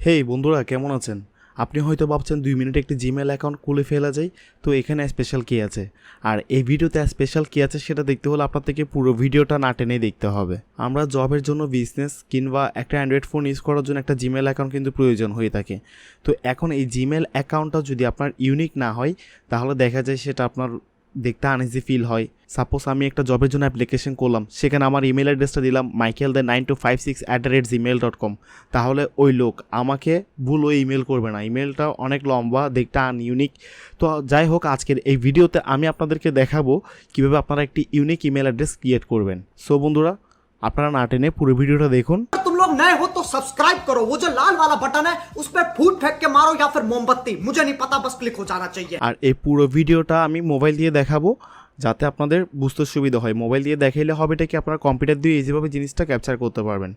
হেই বন্ধুরা, কেমন আছেন? আপনি হয়তো ভাবছেন 2 মিনিটে একটি জিমেল অ্যাকাউন্ট খুলে ফেলা যায়। তো এখানে স্পেশাল কী আছে, আর এই ভিডিওতে স্পেশাল কী আছে সেটা দেখতে হলে আপনার থেকে পুরো ভিডিওটা না টেনেই দেখতে হবে। আমরা জবের জন্য, বিজনেস কিংবা একটা অ্যান্ড্রয়েড ফোন ইউজ করার জন্য একটা জিমেল অ্যাকাউন্ট কিন্তু প্রয়োজন হয়ে থাকে। তো এখন এই জিমেল অ্যাকাউন্টটা যদি আপনার ইউনিক না হয়, তাহলে দেখা যায় সেটা আপনার দেখতে আনইজি ফিল হয়। সাপোজ আমি একটা জবের জন্য অ্যাপ্লিকেশন করলাম, সেখানে আমার ইমেল অ্যাড্রেসটা দিলাম michael9256@gmail.com। তাহলে ওই লোক আমাকে ভুলও ইমেল করবে না, ইমেলটা অনেক লম্বা, দেখতে আনইউনিক। তো যাই হোক, আজকের এই ভিডিওতে আমি আপনাদেরকে দেখাবো কীভাবে আপনারা একটি ইউনিক ইমেল অ্যাড্রেস ক্রিয়েট করবেন। সো বন্ধুরা, আপনারা না টেনে পুরো ভিডিওটা দেখুন। तुम लोग नए हो तो सब्सक्राइब करो, वो जो लाल वाला बटन है उस पर फूट फेंक के मारो या फिर मोमबत्ती, मुझे नहीं पता, बस क्लिक हो जाना चाहिए। আর এই পুরো ভিডিওটা আমি মোবাইল দিয়ে দেখাবো যাতে আপনাদের বুঝতে সুবিধা হয়। মোবাইল দিয়ে দেখাইলে হবেটা কি, আপনারা কম্পিউটার দিয়ে ইজিভাবে জিনিসটা ক্যাপচার করতে পারবেন।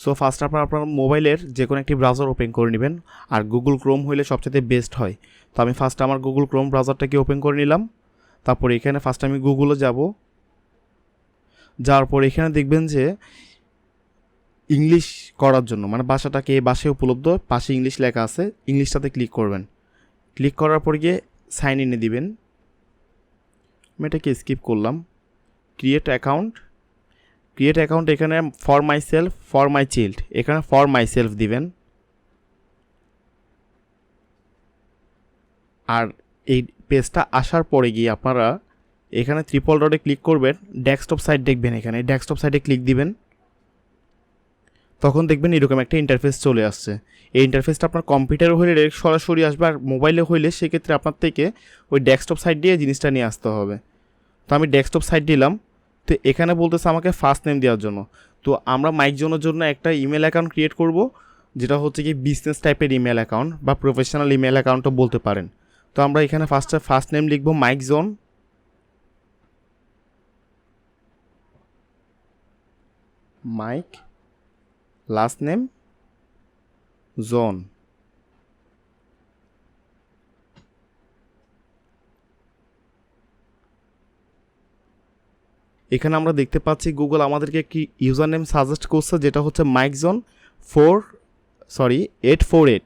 সো ফার্স্ট আপনার মোবাইলের যে কোনো একটি ব্রাউজার ওপেন করে নেবেন, আর গুগল ক্রোম হইলে সবচেয়ে বেস্ট হয়। তো আমি ফার্স্ট আমার গুগল ক্রোম ব্রাউজারটাকে ওপেন করে নিলাম। তারপর এখানে ফার্স্ট আমি গুগলে যাব। যাওয়ার পর এখানে দেখবেন যে ইংলিশ করার জন্য, মানে ভাষাটাকে এই ভাষায় উপলব্ধ, পাশে ইংলিশ লেখা আছে, ইংলিশটাতে ক্লিক করবেন। ক্লিক করার পর গিয়ে সাইন ইনে দিবেন। আমি এটাকে স্কিপ করলাম। ক্রিয়েট অ্যাকাউন্ট এখানে for my self, for my child, এখানে ফর মাই সেলফ দিবেন। আর এই পেজটা আসার পরে গিয়ে আপনারা এখানে ট্রিপল ডটে ক্লিক করবেন, ডেস্কটপ সাইট দেখবেন, এখানে ডেস্কটপ সাইটে ক্লিক দিবেন। তখন দেখবেন এরকম একটা ইন্টারফেস চলে আসছে। এই ইন্টারফেসটা আপনার কম্পিউটারে হইলে ডাইরেক্ট সরাসরি আসবে, আর মোবাইলে হইলে সেক্ষেত্রে আপনার থেকে ওই ডেস্কটপ সাইট দিয়ে জিনিসটা নিয়ে আসতে হবে। তো আমি ডেস্কটপ সাইট দিলাম। তো এখানে বলতেছে আমাকে ফার্স্ট নেম দেওয়ার জন্য। তো আমরা মাইক জোনের জন্য একটা ইমেল অ্যাকাউন্ট ক্রিয়েট করব, যেটা হচ্ছে কি বিজনেস টাইপের ইমেল অ্যাকাউন্ট বা প্রফেশনাল ইমেল অ্যাকাউন্টও বলতে পারেন। তো আমরা এখানে ফার্স্ট নেম লিখব Mike Jone. Mike, last name Jone. এখানে আমরা দেখতে পাচ্ছি গুগল আমাদেরকে একটি ইউজার নেম সাজেস্ট করছে, যেটা হচ্ছে মাইকজন 848।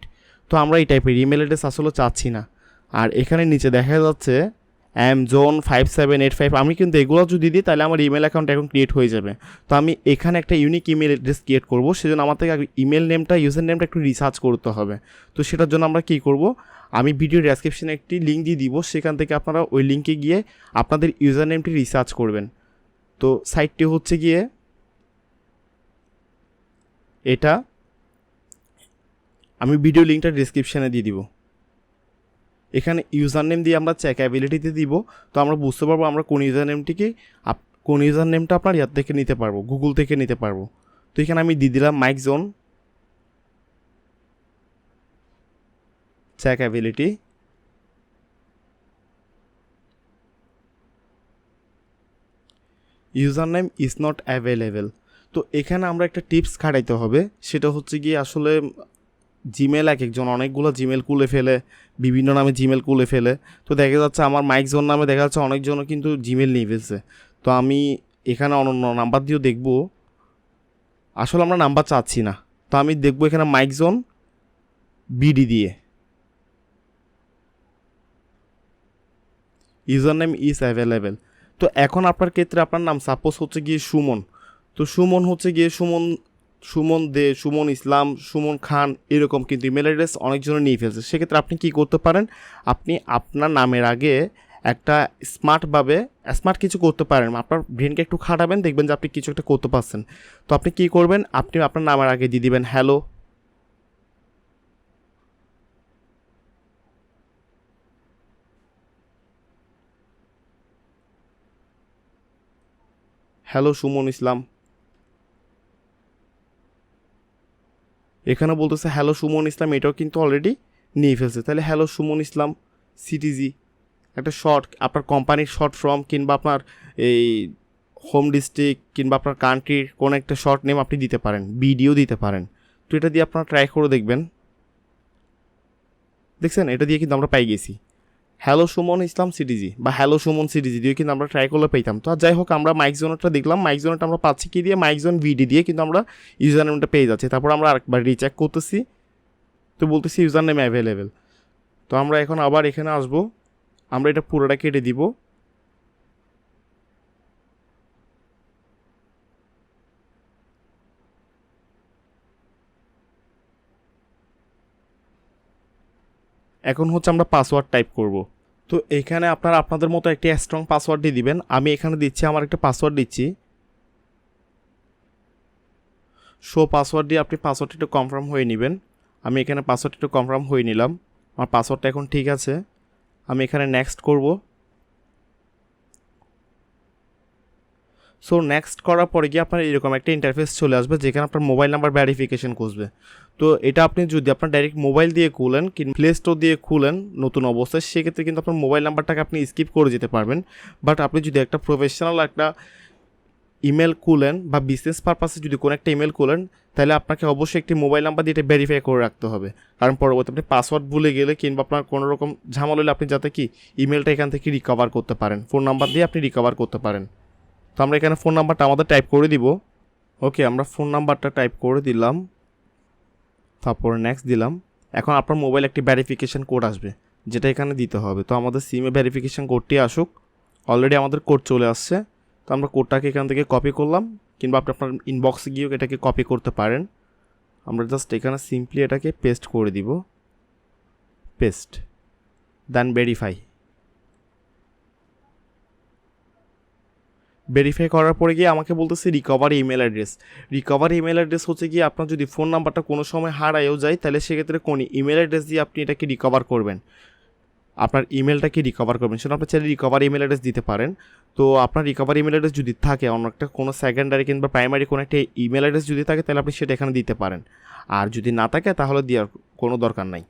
তো আমরা এই টাইপের ইমেল অ্যাড্রেস আসলে চাচ্ছি না। আর এখানে নিচে দেখা যাচ্ছে zone5785। আমি কিন্তু এগুলো যদি দিই তাহলে আমার ইমেল অ্যাকাউন্ট এখন ক্রিয়েট হয়ে যাবে। তো আমি এখানে একটা ইউনিক ইমেল অ্যাড্রেস ক্রিয়েট করব, সেজন্য আমার থেকে ইমেল নেমটা, ইউজার নেমটা একটু রিসার্চ করতে হবে। তো সেটার জন্য আমরা কী করব, আমি ভিডিও ডেসক্রিপশনে একটি লিঙ্ক দিয়ে দিব, সেখান থেকে আপনারা ওই লিঙ্কে গিয়ে আপনাদের ইউজার নেমটি রিসার্চ করবেন। তো সাইটটি হচ্ছে গিয়ে এটা, আমি ভিডিও লিঙ্কটা ডিসক্রিপশানে দিয়ে দিব। এখানে ইউজার নেম দিয়ে আমরা চেকঅ্যাবিলিটিতে দিব। তো আমরা বুঝতে পারবো আমরা কোন ইউজার নেমটা আপনার ইয়ার থেকে নিতে পারবো, গুগল থেকে নিতে পারবো। তো এখানে আমি দিয়ে দিলাম Mike zone check ability. User name is not available. তো এখানে আমরা একটা টিপস খাটাইতে হবে, সেটা হচ্ছে গিয়ে আসলে জিমেল এক একজন অনেকগুলো জিমেল খুলে ফেলে, বিভিন্ন নামে জিমেল খুলে ফেলে। তো দেখা যাচ্ছে আমার মাইক জোন নামে দেখা যাচ্ছে অনেকজনও কিন্তু জিমেল নিয়ে ফেলছে। তো আমি এখানে অনন্য নাম্বার দিয়েও দেখব, আসলে আমরা নাম্বার চাচ্ছি না। তো আমি দেখব এখানে মাইক জোন বিডি দিয়ে ইউজার নেম ইজ অ্যাভেলেবেল। তো এখন আপনার ক্ষেত্রে আপনার নাম সাপোজ হচ্ছে গিয়ে সুমন। তো সুমন হচ্ছে গিয়ে সুমন দে, সুমন ইসলাম, সুমন খান, এরকম কিন্তু ইমেল অ্যাড্রেস অনেকজনে নিয়ে ফেলছে। সেক্ষেত্রে আপনি কী করতে পারেন, আপনি আপনার নামের আগে একটা স্মার্ট কিছু করতে পারেন। আপনার ব্রেনকে একটু খাটাবেন, দেখবেন যে আপনি কিছু একটা করতে পারছেন। তো আপনি কী করবেন, আপনি আপনার নামের আগে দিয়ে দিবেন হ্যালো সুমন ইসলাম। এখানে বলতেছে হ্যালো সুমন ইসলাম, এটাও কিন্তু অলরেডি নিয়ে ফেলছে। তাহলে হ্যালো সুমন ইসলাম সিটিজি, একটা শর্ট, আপনার কোম্পানির শর্ট ফর্ম কিংবা আপনার এই হোম ডিস্ট্রিক্ট কিংবা আপনার কান্ট্রির কোনো একটা শর্ট নেম আপনি দিতে পারেন, ভিডিও দিতে পারেন। তো এটা দিয়ে আপনারা ট্রাই করে দেখবেন। দেখছেন, এটা দিয়ে কিন্তু আমরা পাই গেছি। হ্যালো সুমন ইসলাম সিটিজি বা হ্যালো সুমন সিটিজি দিয়ে কিন্তু আমরা ট্রাই করলে পেতাম। তো যাই হোক আমরা মাইক জোনটা দেখলাম, মাইক জোনটা আমরা পাচ্ছি কি দিয়ে, মাইক জোন ভিডি দিয়ে কিন্তু আমরা ইউজার নেমটা পেয়ে যাচ্ছি। তারপর আমরা আরেকবার রিচেক করতেছি, তো বলতেছি ইউজার নেম অ্যাভেলেবেল। তো আমরা এখন আবার এখানে আসবো, আমরা এটা পুরোটা কেটে দিব। এখন হচ্ছে আমরা পাসওয়ার্ড টাইপ করব। তো এখানে আপনারা আপনাদের মতো একটি স্ট্রং পাসওয়ার্ড দিয়ে দিবেন। আমি এখানে দিচ্ছি, আমার একটা পাসওয়ার্ড দিচ্ছি। শো পাসওয়ার্ড দিয়ে আপনি পাসওয়ার্ডটা একটু কনফার্ম হয়ে নেবেন। আমি এখানে পাসওয়ার্ডটা একটু কনফার্ম হয়ে নিলাম, আমার পাসওয়ার্ডটা এখন ঠিক আছে। আমি এখানে নেক্সট করব। সো নেক্সট করার পরে গিয়ে আপনার এরকম একটা ইন্টারফেস চলে আসবে যেখানে আপনার মোবাইল নাম্বার ভেরিফিকেশন খুঁজবে। তো এটা আপনি যদি আপনার ডাইরেক্ট মোবাইল দিয়ে খুলেন কিংবা প্লে স্টোর দিয়ে খুলেন নতুন অবস্থায়, সেক্ষেত্রে কিন্তু আপনার মোবাইল নাম্বারটাকে আপনি স্কিপ করে যেতে পারবেন। বাট আপনি যদি একটা প্রফেশনাল একটা ইমেল খুলেন বা বিজনেস পারপাসে যদি কোনো একটা ইমেল খুলেন, তাহলে আপনাকে অবশ্যই একটি মোবাইল নাম্বার দিয়ে এটা ভেরিফাই করে রাখতে হবে। কারণ পরবর্তী আপনি পাসওয়ার্ড ভুলে গেলে কিংবা আপনার কোনো রকম ঝামেলা হলে আপনি যাতে কি ইমেলটা এখান থেকে রিকভার করতে পারেন, ফোন নাম্বার দিয়ে আপনি রিকভার করতে পারেন। তো আমরা এখানে ফোন নাম্বারটা আমাদের টাইপ করে দিব। ওকে, আমরা ফোন নাম্বারটা টাইপ করে দিলাম, তারপর নেক্সট দিলাম। এখন আপনার মোবাইল একটি ভেরিফিকেশান কোড আসবে যেটা এখানে দিতে হবে। তো আমাদের সিমে ভেরিফিকেশান কোডটি আসুক। অলরেডি আমাদের কোড চলে আসছে। তো আমরা কোডটাকে এখান থেকে কপি করলাম, কিংবা আপনি আপনার ইনবক্সে গিয়েও এটাকে কপি করতে পারেন। আমরা জাস্ট এখানে সিম্পলি এটাকে পেস্ট করে দিব, পেস্ট, দেন ভেরিফাই। ভেরিফাই করার পরে গিয়ে আমাকে বলতেছে recover email address. Recover email address হচ্ছে গিয়ে আপনার যদি ফোন নাম্বারটা কোনো সময় হারায়ও যায়, তাহলে সেক্ষেত্রে কোন ইমেল অ্যাড্রেস দিয়ে আপনি এটাকে রিকভার করবেন, আপনার ইমেলটাকে রিকভার করবেন, সেটা আপনি চাইলে রিকভার ইমেল অ্যাড্রেস দিতে পারেন। তো আপনার রিকভার ইমেল অ্যাড্রেস যদি থাকে, অন্য একটা কোনো সেকেন্ডারি কিংবা প্রাইমারি কোনো একটা ইমেল অ্যাড্রেস যদি থাকে, তাহলে আপনি সেটা এখানে দিতে পারেন। আর যদি না থাকে তাহলে দেওয়ার কোনো দরকার নাই।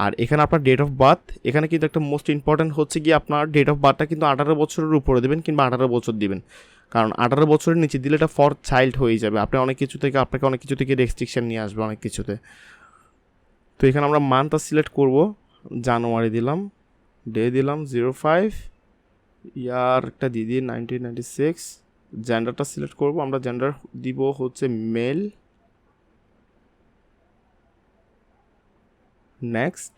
আর এখানে আপনার ডেট অফ বার্থ, এখানে কিন্তু একটা মোস্ট ইম্পর্ট্যান্ট হচ্ছে গিয়ে আপনার ডেট অফ বার্থটা কিন্তু 18 বছরের উপরে দেবেন কিংবা 18 বছর দিবেন। কারণ 18 বছরের নিচে দিলে এটা ফর চাইল্ড হয়ে যাবে, আপনি আপনাকে অনেক কিছু থেকে রেস্ট্রিকশন নিয়ে আসবে অনেক কিছুতে। তো এখানে আমরা মান্থটা সিলেক্ট করব, জানুয়ারি দিলাম, ডে দিলাম 05, ইয়ারটা দিয়ে দিই 1996। জেন্ডারটা সিলেক্ট করব, আমরা জেন্ডার দিব হচ্ছে মেল। Next,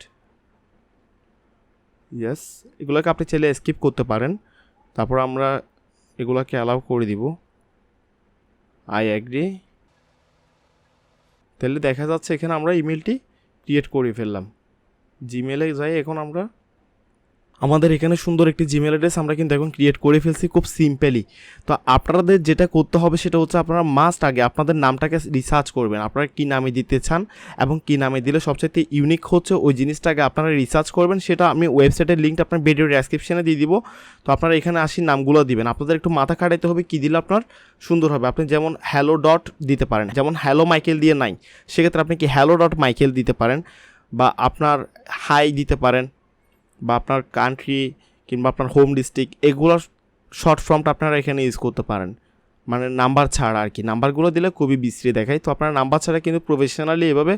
yes. এগুলোকে আপনি চাইলে স্কিপ করতে পারেন। তারপর আমরা এগুলোকে অ্যালাউ করে দিব, আই অ্যাগ্রি। তাহলে দেখা যাচ্ছে এখানে আমরা ইমেলটি ক্রিয়েট করে ফেললাম। জিমেলে যাই, এখন আমরা আমাদের এখানে সুন্দর একটি জিমেল অ্যাড্রেস আমরা কিন্তু এখন ক্রিয়েট করে ফেলছি খুব সিম্পলি। তো আপনাদের যেটা করতে হবে সেটা হচ্ছে আপনারা মাস্ট আগে আপনাদের নামটাকে রিসার্চ করবেন, আপনারা কী নামে দিতে চান এবং কী নামে দিলে সবচেয়ে ইউনিক হচ্ছে ওই জিনিসটাকে আপনারা রিসার্চ করবেন। সেটা আমি ওয়েবসাইটের লিঙ্কটা আপনার ভিডিও ডেসক্রিপশনে দিয়ে দিব। তো আপনারা এখানে আসি নামগুলো দিবেন, আপনাদের একটু মাথা খাটাইতে হবে কী দিলে আপনার সুন্দর হবে। আপনি যেমন হ্যালো ডট দিতে পারেন, যেমন হ্যালো মাইকেল দিয়ে নাই, সেক্ষেত্রে আপনি কি হ্যালো ডট মাইকেল দিতে পারেন, বা আপনার হাই দিতে পারেন, বা আপনার কান্ট্রি কিংবা আপনার হোম ডিস্ট্রিক্ট, এগুলোর শর্ট ফর্মটা আপনারা এখানে ইউজ করতে পারেন, মানে নাম্বার ছাড়া আর কি। নাম্বারগুলো দিলে খুবই বিশ্রী দেখায়। তো আপনার নাম্বার ছাড়া কিন্তু প্রফেশনালি এভাবে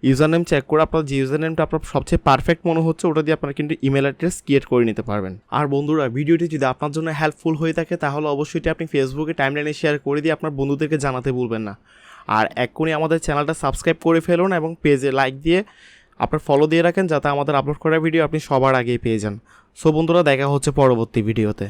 ইউজার নেম চেক করে আপনার যে ইউজার নেমটা আপনার সবচেয়ে পারফেক্ট মনে হচ্ছে ওটা দিয়ে আপনারা কিন্তু ইমেল অ্যাড্রেস ক্রিয়েট করে নিতে পারবেন। আর বন্ধুরা, ভিডিওটি যদি আপনার জন্য হেল্পফুল হয়ে থাকে তাহলে অবশ্যই আপনি ফেসবুকে টাইমলাইনে শেয়ার করে দিয়ে আপনার বন্ধুদেরকে জানাতে ভুলবেন না। আর এক্ষুনি আমাদের চ্যানেলটা সাবস্ক্রাইব করে ফেলুন এবং পেজে লাইক দিয়ে আপনার ফলো দিয়ে রাখেন, যাতে আমাদের আপলোড করা ভিডিও আপনি সবার আগেই পেয়ে যান। সো বন্ধুরা, দেখা হচ্ছে পরবর্তী ভিডিওতে।